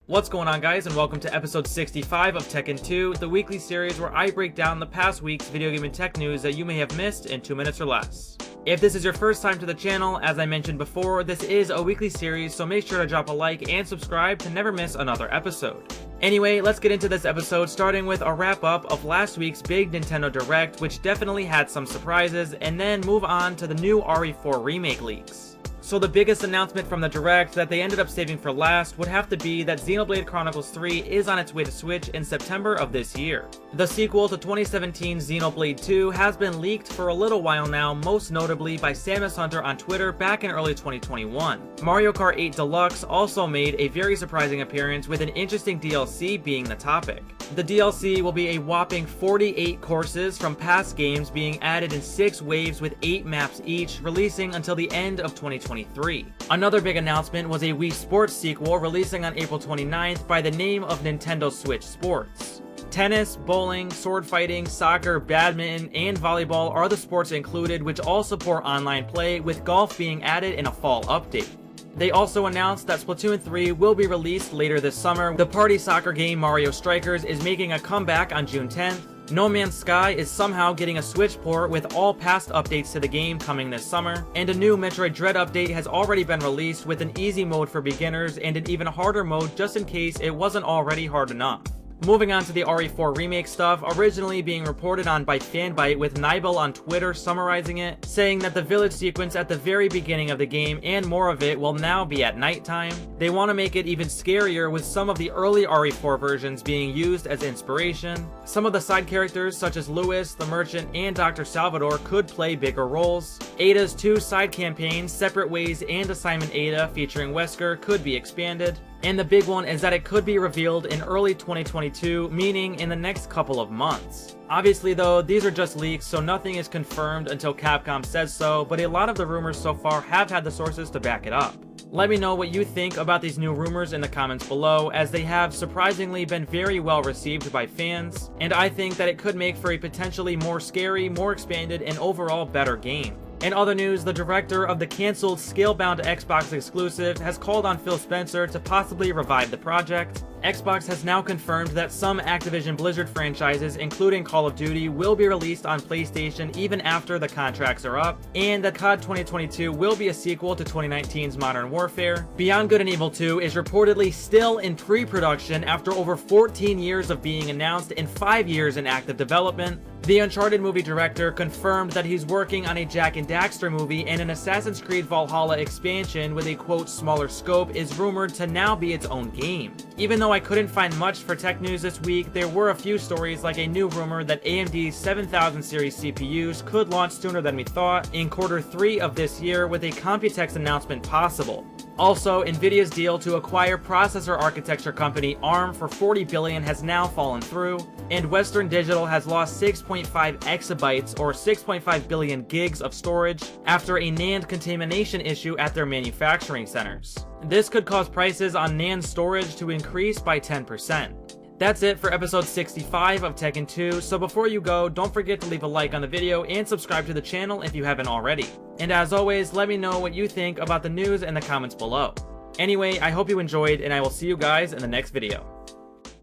What's going on, guys, and welcome to episode 65 of Tekken 2, the weekly series where I break down the past week's video game and tech news that you may have missed in 2 minutes or less. If this is your first time to the channel, as I mentioned before, this is a weekly series, so make sure to drop a like and subscribe to never miss another episode. Anyway, let's get into this episode, starting with a wrap-up of last week's big Nintendo Direct, which definitely had some surprises, and then move on to the new RE4 Remake leaks. So the biggest announcement from the Direct that they ended up saving for last would have to be that Xenoblade Chronicles 3 is on its way to Switch in September of this year. The sequel to 2017's Xenoblade 2 has been leaked for a little while now, most notably by Samus Hunter on Twitter back in early 2021. Mario Kart 8 Deluxe also made a very surprising appearance, with an interesting DLC being the topic. The DLC will be a whopping 48 courses from past games being added in 6 waves with 8 maps each, releasing until the end of 2023. Another big announcement was a Wii Sports sequel releasing on April 29th by the name of Nintendo Switch Sports. Tennis, bowling, sword fighting, soccer, badminton, and volleyball are the sports included, which all support online play, with golf being added in a fall update. They also announced that Splatoon 3 will be released later this summer. The party soccer game Mario Strikers is making a comeback on June 10th. No Man's Sky is somehow getting a Switch port, with all past updates to the game coming this summer, and a new Metroid Dread update has already been released with an easy mode for beginners and an even harder mode just in case it wasn't already hard enough. Moving on to the RE4 Remake stuff, originally being reported on by Fanbyte, with Nibel on Twitter summarizing it, saying that the village sequence at the very beginning of the game and more of it will now be at nighttime. They want to make it even scarier, with some of the early RE4 versions being used as inspiration. Some of the side characters, such as Lewis, the Merchant, and Dr. Salvador, could play bigger roles. Ada's 2 side campaigns, Separate Ways and Assignment Ada, featuring Wesker, could be expanded. And the big one is that it could be revealed in early 2022, meaning in the next couple of months. Obviously though, these are just leaks, so nothing is confirmed until Capcom says so, but a lot of the rumors so far have had the sources to back it up. Let me know what you think about these new rumors in the comments below, as they have surprisingly been very well received by fans, and I think that it could make for a potentially more scary, more expanded, and overall better game. In other news, the director of the cancelled Scalebound Xbox exclusive has called on Phil Spencer to possibly revive the project. Xbox has now confirmed that some Activision Blizzard franchises, including Call of Duty, will be released on PlayStation even after the contracts are up, and that COD 2022 will be a sequel to 2019's Modern Warfare. Beyond Good and Evil 2 is reportedly still in pre-production after over 14 years of being announced and 5 years in active development. The Uncharted movie director confirmed that he's working on a Jak and Daxter movie, and an Assassin's Creed Valhalla expansion with a quote smaller scope is rumored to now be its own game. Even though I couldn't find much for tech news this week, there were a few stories, like a new rumor that AMD's 7000 series CPUs could launch sooner than we thought, in Q3 of this year, with a Computex announcement possible. Also, Nvidia's deal to acquire processor architecture company ARM for $40 billion has now fallen through, and Western Digital has lost 6.5 exabytes or 6.5 billion gigs of storage after a NAND contamination issue at their manufacturing centers. This could cause prices on NAND storage to increase by 10%. That's it for episode 65 of Tekken 2, so before you go, don't forget to leave a like on the video and subscribe to the channel if you haven't already. And as always, let me know what you think about the news in the comments below. Anyway, I hope you enjoyed, and I will see you guys in the next video.